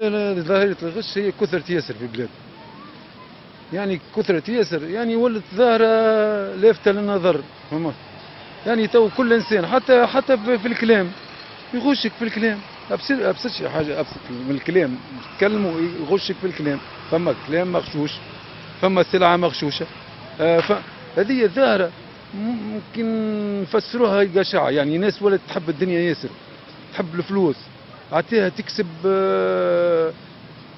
ظاهرة الغش هي كثرت ياسر في البلاد، يعني كثرت ياسر، يعني ولت ظاهرة لافتة للنظر، فهمت؟ يعني تو كل إنسان حتى في الكلام يغشك في الكلام، أبسط حاجة أبسط من الكلام، تكلموا يغشك في الكلام، فما كلام مغشوش، فما سلعة مغشوشة، فهذه ظاهرة ممكن نفسروها قشعة، يعني ناس ولات تحب الدنيا ياسر، تحب الفلوس، عطيها تكسب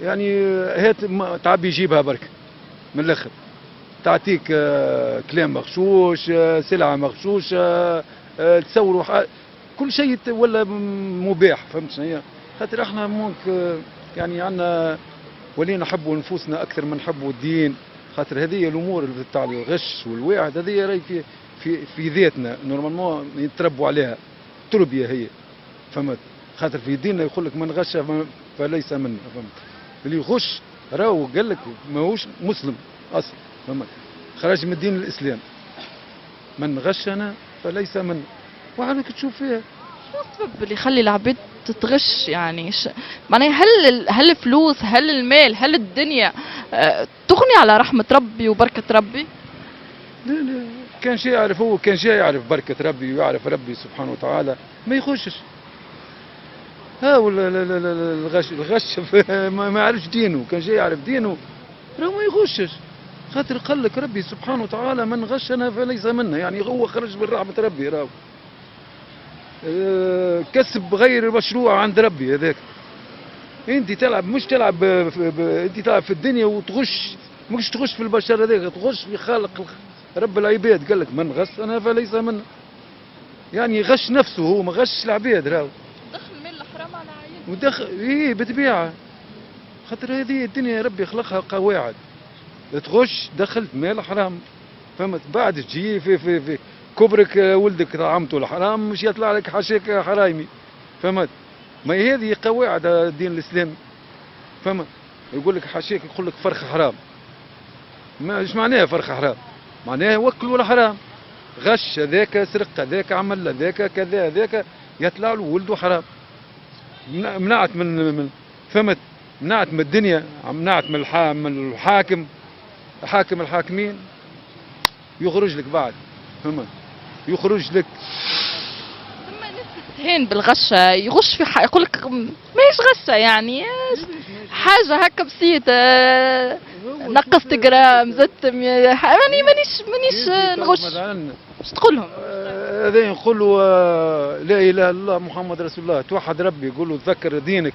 يعني هات تعبي يجيبها برك من الاخر، تعطيك كلام مغشوش، سلعة مغشوشة، تصوروا كل شيء ولا مباح، فهمت شنو هي؟ خاطر احنا يعني عندنا ولينا نحبوا نفوسنا اكثر من نحبوا الدين، خاطر هذه الامور تاع الغش والواعد هذه راهي في ذاتنا نورمالمون يتربوا عليها، تربيه هي، فهمت؟ خاطر في ديننا يقول لك من غش فليس منا، فهمت؟ اللي يغش راهو قال لك ماهوش مسلم اصلا، فهمت؟ خرج من دين الاسلام، من غشنا فليس منا، وعليك تشوف فيها. شو السبب اللي يخلي العباد تتغش يعني معناها هل الفلوس، هل المال، هل الدنيا تغني على رحمة ربي وبركة ربي؟ لا لا، كان شيء يعرف، هو كان شيء يعرف بركة ربي ويعرف ربي سبحانه وتعالى ما يخشش. ها ولا لا لا لا الغش ما يعرفش دينه، كان شيء يعرف دينه راه ما يخشش، خاطر قال لك ربي سبحانه وتعالى من غشنا فليس منا، يعني هو خرج من رحمة ربي راهو. كسب غير مشروع عند ربي هذاك. انت تلعب مش تلعب انت تلعب في الدنيا وتغش، مش تغش في البشر هذاك، تغش في خالق رب العباد، قال لك من غشنا فليس منا، يعني غش نفسه، هو ما غش العباد راهو. دخل المال الحرام على عينه ودخل ايه بطبيعه، خاطر هذه الدنيا ربي خلقها قواعد، تغش دخلت مال حرام، فهمت؟ بعد تجي في كبرك ولدك طعمته الحرام مش يطلع لك حاشاك حرايمي، فهمت؟ ما هي هذه قواعد الدين الاسلامي، فهمت؟ يقول لك حاشاك، يقول لك فرخ حرام، ما ايش معناها فرخ حرام؟ معناها وكل ولا حرام، غش هذاك، سرق هذاك، عمل هذاك كذا، هذاك يطلع له ولده حرام، منعت من فهمت؟ منعت من الدنيا، منعت من الحاكم، حاكم الحاكمين يخرج لك بعد، فهمت؟ يخرج لك. ثم ناس تستهين بالغشة، يغش في يقول لك ماهيش غشة يعني حاجة هكا بسيطة، نقصت جرام زدت يعني مانيش نغش. اش تقول لهم؟ هذا نقول له لا اله الا الله محمد رسول الله، توحد ربي، يقول له تذكر دينك،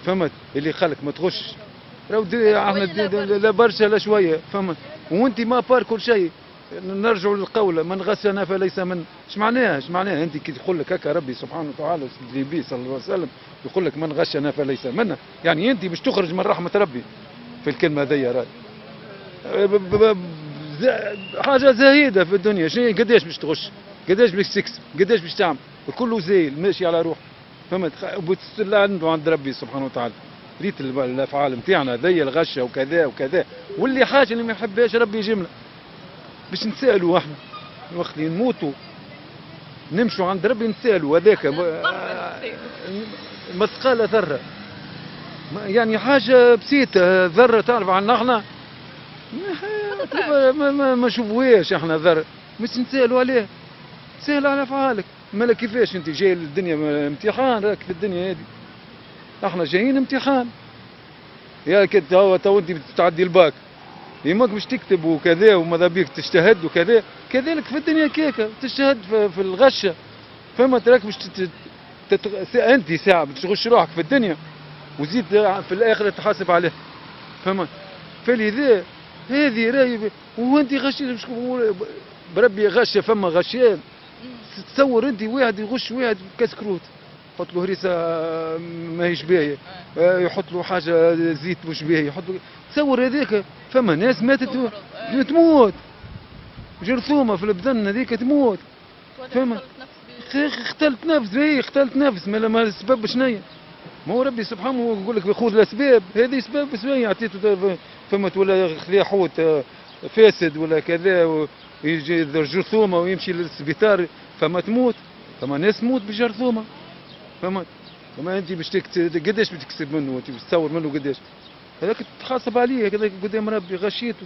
فهمت؟ اللي خلق ما تغش، راهو احنا لا برشا لا شويه، فهمت؟ وانت ما بار كل شيء، نرجعوا للقول من غسنا فليس من، ايش معناها؟ ايش معناها؟ انت كي تقول لك هكا ربي سبحانه وتعالى النبي صلى الله عليه وسلم يقول لك من غشنا فليس منا، يعني انت مش تخرج من رحمه ربي في الكلمه ذي، راهي حاجه زهيده في الدنيا، شنو قداش باش تغش؟ قداش باش تكسب؟ قداش باش تعمل؟ كله زايل ماشي على روح، فهمت؟ وتستلا عنده عند ربي سبحانه وتعالى. ريت الافعال نتاعنا ذي الغشه وكذا وكذا، واللي حاجه اللي ما يحبهاش ربي يجمنا باش نسالوا احنا وقت اللي نموتوا نمشوا عند ربي نسالوا هذاك مثقال ذره، يعني حاجه بسيطه، ذره تعرف عنا احنا ما شوفوهاش احنا ذره، مش نسالوا عليه، سهل على افعالك، مالا كيفاش انت جاي للدنيا امتحان، راك في الدنيا هذه احنا جايين امتحان، يا كده تو انت بتعدي الباك يماك مش تكتب وكذا وماذا بيك تجتهد وكذا، كذلك في الدنيا كيكه تجتهد في الغشه، فهمت؟ راك مش انت ساعه بتغش روحك في الدنيا وزيد في الاخره تحاسب عليه، فهمت؟ فلذا هذه راهي وانت غشيت بربي غشه، فما غشيان، تصور انت واحد يغش واحد كسكروت، يحط له هريسه ماهيش باهيه، يحط له حاجه زيت مش باهي، يحط له، تصور هذاك فما ناس ماتت تموت جرثومه في البدن هذيك تموت، فما اختلت نفس، هي اختلت نفس، ما السبب شنيا؟ ما هو ربي سبحانه يقول لك خذ الاسباب، هذه اسباب شويه عطيته، فهمت؟ ولا خذا حوت فاسد ولا كذا ويجي جرثومه ويمشي للسبيطار، فما تموت، فما ناس تموت بجرثومه، فهمت؟ اما انت باش قداش بتكسب منه، انت باش تصور منه قداش، هذاك تحاسب عليه هذاك قدام ربي غشيته.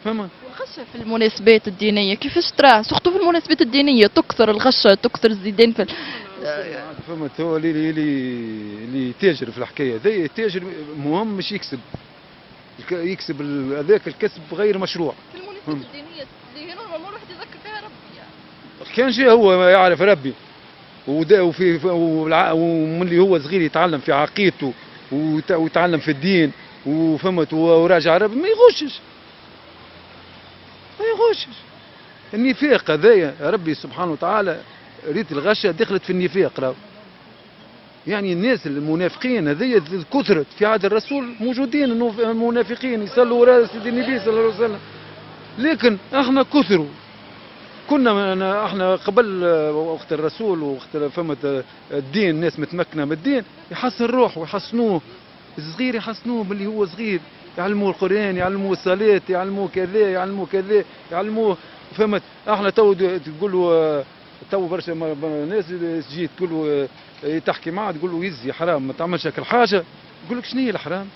فما والغشة في المناسبات الدينية كيفاش تراه؟ سورتو في المناسبات الدينية تكثر الغشة، تكثر الزيدان في فما هو اللي تاجر في الحكايه هذه، التاجر مهم مش يكسب، يكسب هذاك الكسب غير مشروع. في المناسبات الدينية اللي نورمالمون الواحد يذكر فيها ربي يعني. كان شيء هو يعرف ربي ومن اللي هو صغير يتعلم في عقيدته ويتعلم في الدين وفهمت وراجع ربي ما يغشش، ما يغشش. النفاق هذايا ربي سبحانه وتعالى ريت الغشة دخلت في النفاق راهو. يعني الناس المنافقين هذيا كثرت في عهد الرسول، موجودين المنافقين يصلوا وراء سيدي النبي صلى الله عليه وسلم، لكن احنا كثروا. كنا احنا قبل وقت الرسول وقت فهمت الدين، الناس متمكنه من الدين يحسن روحه ويحسنوه، الصغير يحسنوه باللي هو صغير، يعلموه القران، يعلموه الصلاه، يعلموه كذا، يعلموه كذا، يعلموه فهمت. احنا تقول له تو برشا ناس تجي تقول له تحكي معه تقول له يزي حرام ما تعملش هاك الحاجه، يقول لك شنو هي الحرام؟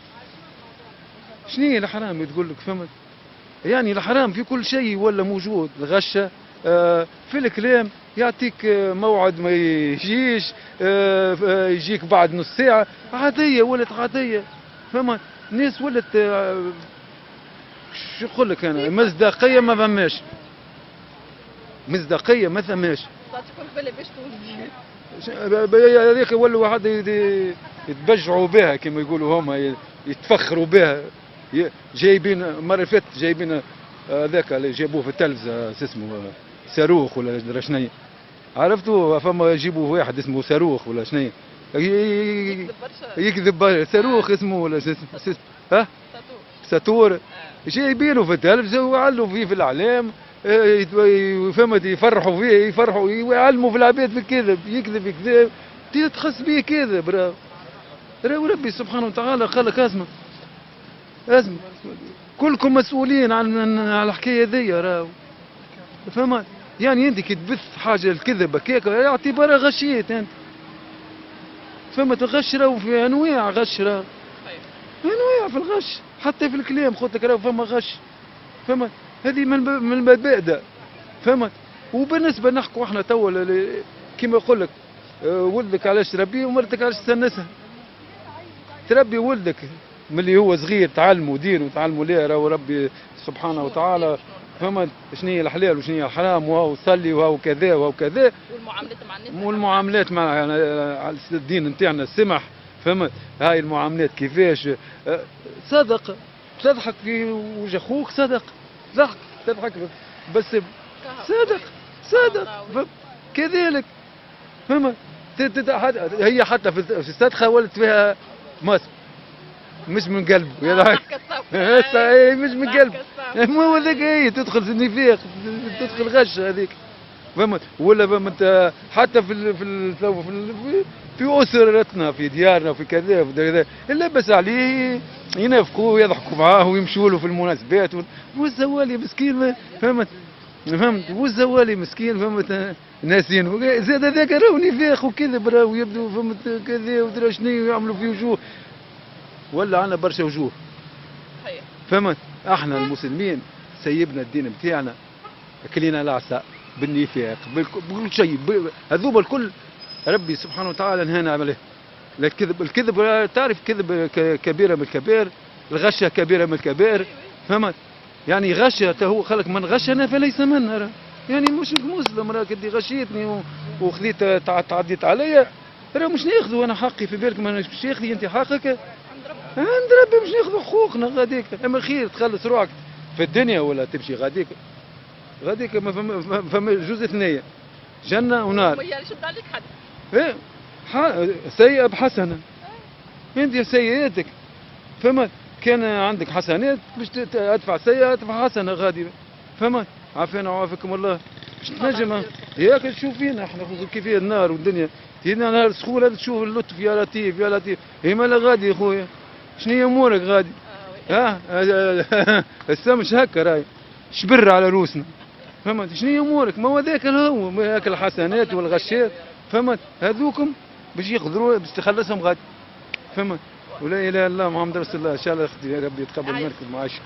شنو هي الحرام؟ تقول لك فهمت. يعني الحرام في كل شيء ولا موجود، الغشه في الكلام، يعطيك موعد ما يجيش، يجيك بعد نص ساعه، عاديه ولت عاديه. فهمت. الناس ولت شو نقول لك انا، مصداقيه ما فماش، مصداقيه ما ثماش. هذيك ولا واحد يتبجعوا بها كما يقولوا هما، يتفخروا بها. جايبين مرة فاتت جايبين ذاك اللي جابوه في التلفزة اسمه صاروخ ولا درا شنيا، عرفتوا؟ فما يجيبوا واحد اسمه صاروخ ولا شنيا، يكذب برشا صاروخ اسمه ولا اسمه ها ساتور، جايبينه في التلفزة ويعلوا فيه في الإعلام، فهمت، يفرحوا فيه، يفرحوا ويعلموا في العباد في الكذب، يكذب يكذب تخص بيه كذب. راهو ربي سبحانه وتعالى قال لك اسمع كلكم مسؤولين عن الحكايه ذي راهو. فهمت. يعني انت كي تبث حاجه الكذب هكاك اعتبارها غشيت انت. فهمت. الغش راهو في انواع، غش راهو انواع في الغش، حتى في الكلام قلت لك راهو فما غش. فهمت. هذه من المبادئ. فهمت. وبالنسبه نحكوا احنا توا كيما يقول لك ولدك علاش تربيه ومرتك علاش تسنسها. تربي ولدك من اللي هو صغير، تعلموا دين وتعلموا ليه راهو ربي سبحانه وتعالى. فهمت. شنو هي الحلال وشنو هي الحرام، وهو صلي وهو كذا وهو كذا، والمعاملات مع الناس، والمعاملات مع على الدين نتاعنا السمح. فهمت. هاي المعاملات كيفاش صدق، تضحك في وجه اخوك صدق، ضحك تضحك بس صدق صدق كذلك. فهمت. هي حتى في الصدقه ولت فيها مصر مش من قلبه يضحك مش من قلب، ما هو ذاك هي تدخل في النفاق، تدخل غش هذيك. فهمت. ولا فهمت حتى في اسرتنا في ديارنا وفي كذا وفي كذا اللبس عليه ينافقوه ويضحكوا معاه ويمشوا له في المناسبات والزوالي مسكين. فهمت. والزوالي مسكين. فهمت. ناسين زاد هذاك راهو نفاق وكذب راهو يبدو. فهمت. كذا ودرا شنو يعملوا في وجوه، ولا عنا برشا وجوه. فهمت. احنا المسلمين سيبنا الدين بتاعنا، كلينا العصا بالنفاق بكل شيء، هذوما الكل ربي سبحانه وتعالى نهانا عليه. الكذب تعرف كذب كبيرة من الكبائر، الغشة كبيرة من الكبائر. فهمت. يعني غشة هو خلق من غشنا فليس منا. يعني مش مسلم راك اللي غشيتني وخذيت تعديت عليا راه مش ناخذوا انا حقي، في بالك ما مش ياخذي انت حقك عند ربي، مش ناخذوا حقوقنا غاديك. اما خير تخلص روحك في الدنيا ولا تمشي غاديك ما فما جوز ثنيه، جنه ونار. ما يشد عليك حد. ايه سيئه بحسنه، انت سيئاتك. فهمت. كان عندك حسنات باش ادفع سيئه ادفع حسنه غادي. فهمت. عافانا وعافاكم الله. باش تنجم ياك تشوف فينا احنا كيف هي النار والدنيا، هنا نهار سخون هذا تشوف اللطف يا لطيف يا لطيف. هي مالا غادي يا خويا، شنو هي امورك غادي؟ السمش هكا راهي شبر على روسنا. فهمت. شنو هي امورك؟ ما هو ذاك هو هاك الحسنات والغشات. فهمت. هذوكم باش يقدروا باش تخلصهم غادي، فهمت؟ ولا اله الا الله محمد رسول الله. ان شاء الله اختي يا ربي يتقبل منك ومعاشك.